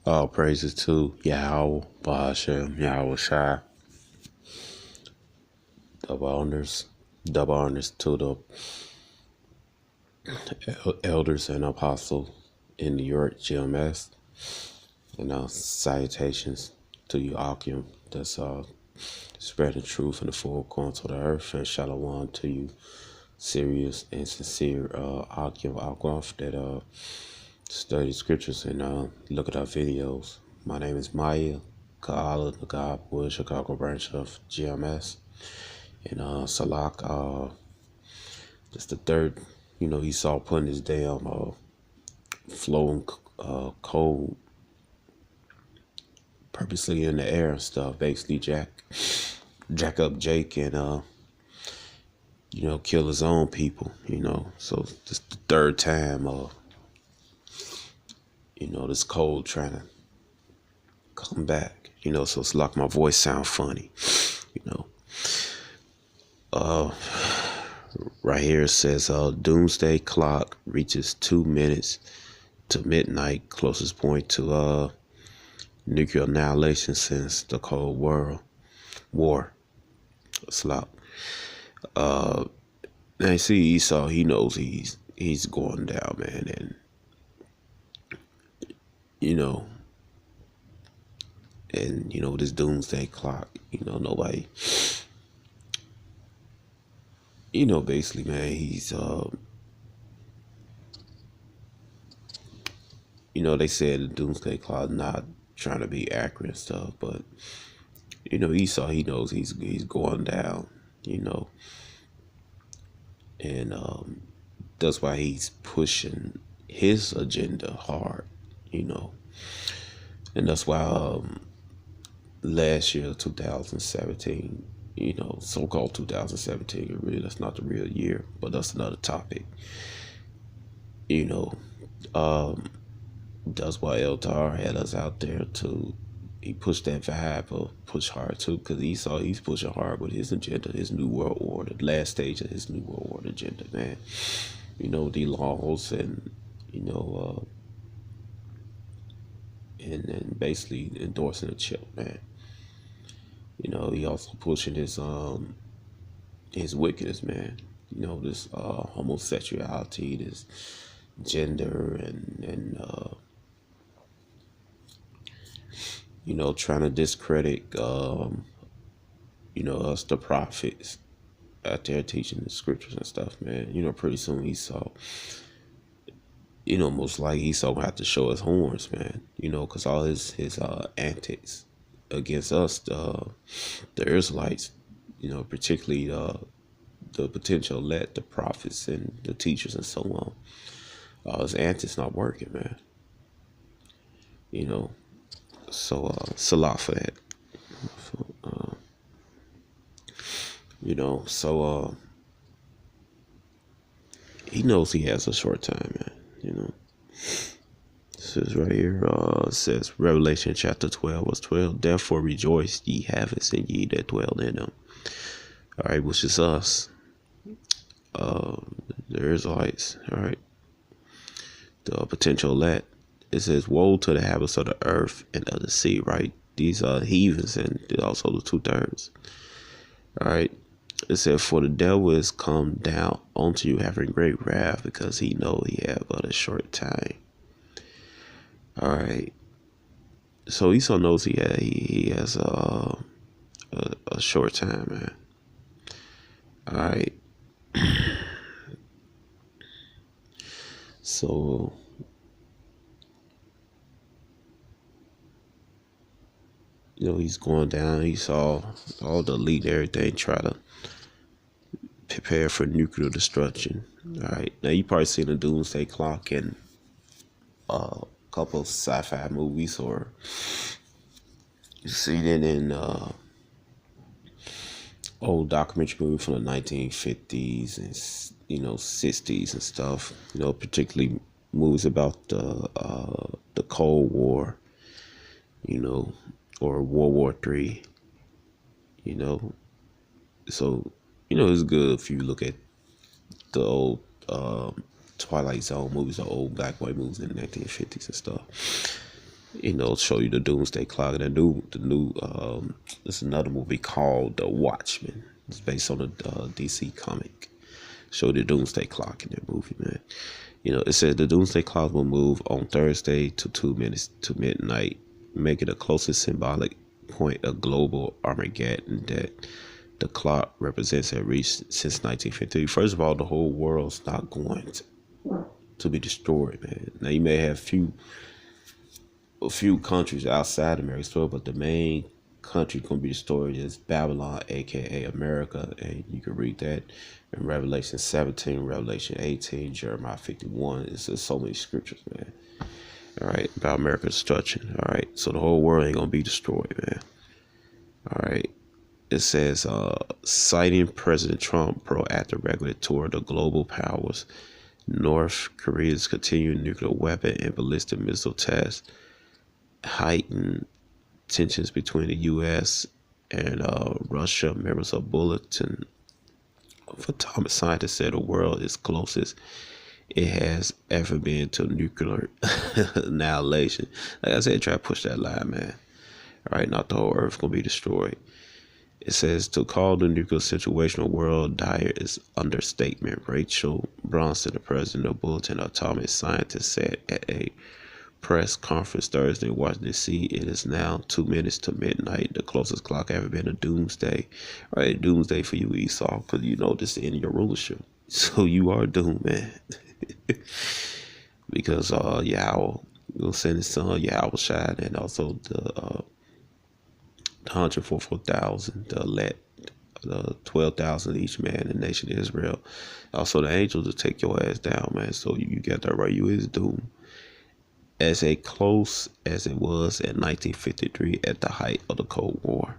All praises to Yahweh, Bahashem, Yahweh Shai. Double honors to the elders and apostles in New York, GMS. And salutations to you, Akim, that's spreading truth in the four corners of the earth. And shalom to you, serious and sincere Akim Akwaf that study scriptures and look at our videos. My name is Maya Kaala, the Godwood, Chicago branch of GMS. And Salak, just the third, Esau putting his damn flowing cold purposely in the air and stuff. Basically, jack up Jake and kill his own people. So just the third time, this cold trying to come back. So it's like my voice sound funny. Right here it says Doomsday clock reaches 2 minutes to midnight, closest point to nuclear annihilation since the Cold War. Slop. Now you see Esau, he knows he's going down, man, and this doomsday clock, nobody, basically, man, he's they said the doomsday clock not trying to be accurate and stuff, but Esau, he knows he's going down, and that's why he's pushing his agenda hard, and that's why last year, 2017, so-called 2017, really that's not the real year, but that's another topic. That's why Eltar had us out there to. He pushed that vibe, or push hard too, because Esau, he's pushing hard with his agenda, his new world order, the last stage of his new world order agenda, man. The laws and and basically endorsing the chip, man. He also pushing his wickedness, man. This homosexuality, this gender, and trying to discredit us, the prophets out there teaching the scriptures and stuff, man. Pretty soon Esau, most likely Esau will have to show his horns, man. Because all his antics against us, the Israelites, particularly the potential elect, the prophets and the teachers and so on. His antics not working, man. So salah for that. He knows he has a short time, man. This is right here. It says Revelation chapter 12 verse 12. Therefore rejoice, ye harvest, and ye that dwell in them. All right, which is us. The Israelites. All right, the potential elect. It says, woe to the habits of the earth and of the sea, right? These are heathens and also the 2/3. All right. It said, for the devil is come down unto you having great wrath, because he know he have but a short time. All right. So Esau knows he has a short time, man. All right. So he's going down. He saw all the elite and everything try to prepare for nuclear destruction. All right. Now, you probably seen the Doomsday Clock in a couple of sci-fi movies, or you seen it in old documentary movie from the 1950s and 60s and stuff. Particularly movies about the Cold War. Or World War III, so, it's good if you look at the old Twilight Zone movies, or old black and white movies in the 1950s and stuff. show you the Doomsday Clock. There's another movie called The Watchmen. It's based on a DC comic. Show the Doomsday Clock in that movie, man. It said the Doomsday Clock will move on Thursday to 2 minutes to midnight, making the closest symbolic point of global Armageddon that the clock represents had reached since 1953. First of all, the whole world's not going to be destroyed, man. Now you may have a few countries outside America, but the main country going to be destroyed is Babylon, aka America, and you can read that in Revelation 17, Revelation 18, Jeremiah 51. It's just so many scriptures, man. All right, about America's destruction. All right, so the whole world ain't gonna be destroyed, man. All right, it says, citing President Trump proactive regulatory the global powers, North Korea's continuing nuclear weapon and ballistic missile tests heightened tensions between the U.S. and Russia. Members of Bulletin of Atomic Scientists said the world is closest it has ever been to nuclear annihilation. Like I said, try to push that line, man. All right, not the whole earth gonna be destroyed. It says to call the nuclear situation a world dire is understatement. Rachel Bronson, the president of Bulletin of Atomic Scientists, said at a press conference Thursday in Washington, D.C., it is now 2 minutes to midnight, the closest clock ever been to doomsday. All right, doomsday for you, Esau, because this is the end of your rulership. So you are doomed, man. Because Yahweh will send his son, Yahweh Shai, and also the 144,000, the elect, the 12,000 each man in the nation of Israel. Also the angels to take your ass down, man. So you got that right. You is doomed. As close as it was in 1953 at the height of the Cold War.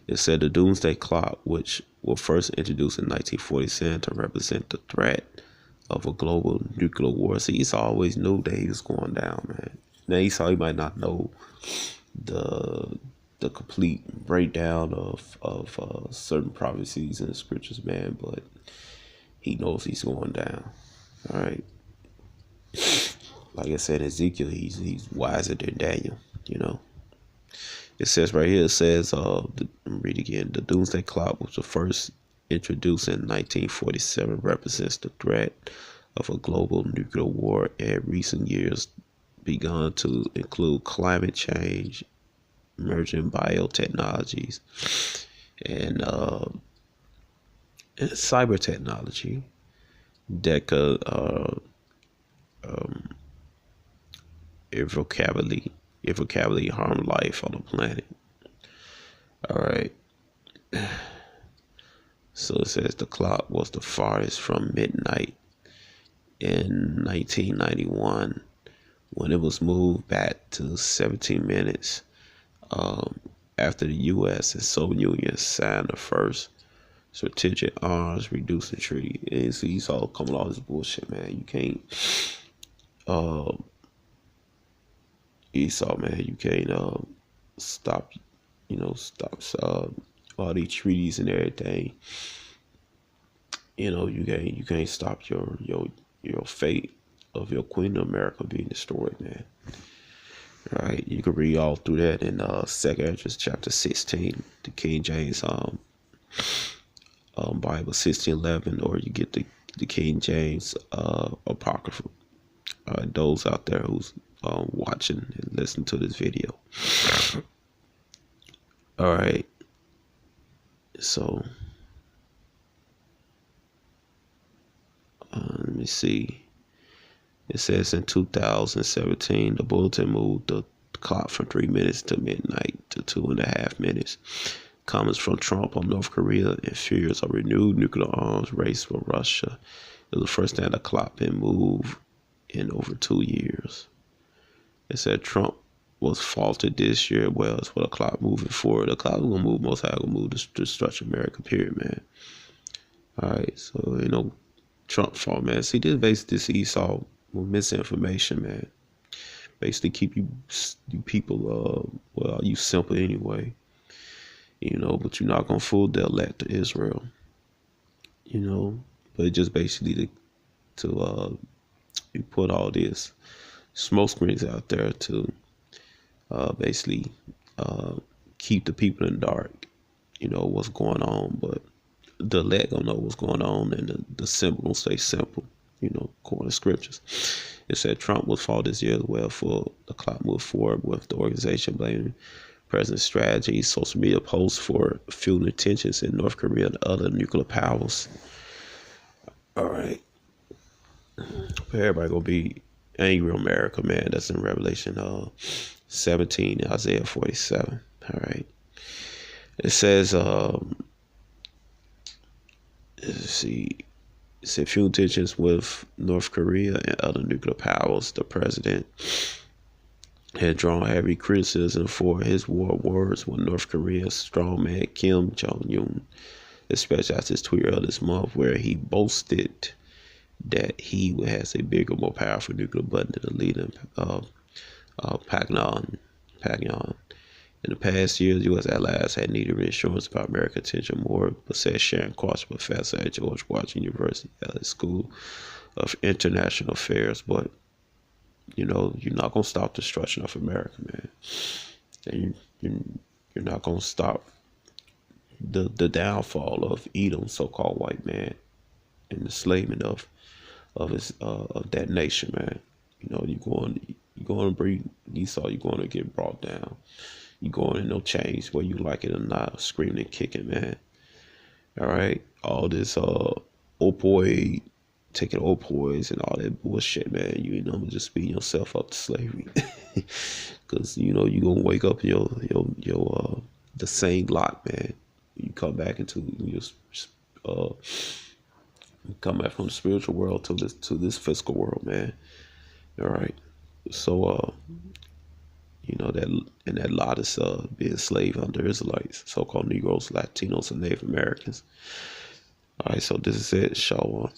It said the Doomsday Clock, which was first introduced in 1947 to represent the threat of a global nuclear war. See, Esau always knew that he was going down, man. Now Esau, he might not know the complete breakdown of certain prophecies in the scriptures, man, but he knows he's going down. All right. Like I said, Ezekiel, he's wiser than Daniel, It says right here, it says, read again, the Doomsday Clock was the first introduced in 1947, represents the threat of a global nuclear war in recent years begun to include climate change, emerging biotechnologies, and cyber technology that could irrevocably harm life on the planet. All right. So it says the clock was the farthest from midnight in 1991 when it was moved back to 17 minutes after the U.S. and Soviet Union signed the first strategic arms reducing treaty. And so Esau coming all this bullshit, man. You can't Esau, man, you can't stop all these treaties and everything. You can't stop your fate of your Queen of America being destroyed, man. All right, you can read all through that in 2 Esdras chapter 16, the King James Bible 1611, or you get the King James Apocrypha. Those out there who's watching and listening to this video. All right, so let me see. It says in 2017, the bulletin moved the clock from 3 minutes to midnight to 2.5 minutes. Comments from Trump on North Korea and fears of renewed nuclear arms race with Russia. It was the first time the clock been moved in over 2 years. It said Trump was faulted this year. Well, it's for the clock moving forward. The clock is going to move, most high going to move to destruction America, period, man. All right, so, Trump fault, man. See, this Esau with misinformation, man. Basically keep you people, you simple anyway. But you're not going to fool the elect of Israel. But it just basically to you put all this smoke screens out there to basically keep the people in the dark, what's going on. But the elect gonna know what's going on, and the simple will stay simple, according to scriptures. It said Trump was fought this year as well for the clock moved forward with the organization blaming President's strategy, social media posts for fueling tensions in North Korea and other nuclear powers. All right. Everybody gonna be angry with America, man. That's in Revelation 17, Isaiah 47. All right. It says, let's see, it said fuel tensions with North Korea and other nuclear powers. The president had drawn heavy criticism for his war words with North Korea's strongman Kim Jong-un, especially after his tweet earlier this month where he boasted that he has a bigger, more powerful nuclear button than the leader of Pyongyang. In the past years, U.S. allies had needed reassurance about America's attention more, but said Sharon Quach, professor at George Washington University School of International Affairs. But, you're not going to stop the destruction of America, man. And you're not going to stop the downfall of Edom, so-called white man, and the enslavement of that nation, man. You're going to breed Esau. You're going to get brought down. You're going in no change, whether you like it or not, screaming and kicking, man. All right, all this opioid, taking opioids and all that bullshit, man. You ain't gonna just speeding yourself up to slavery, because you're gonna wake up in your the same lot, man. You come back into come back from the spiritual world to this physical world, man. All right, so that lot is being slave under Israelites, so-called Negroes, Latinos, and Native Americans. All right, so this is it. Shalom.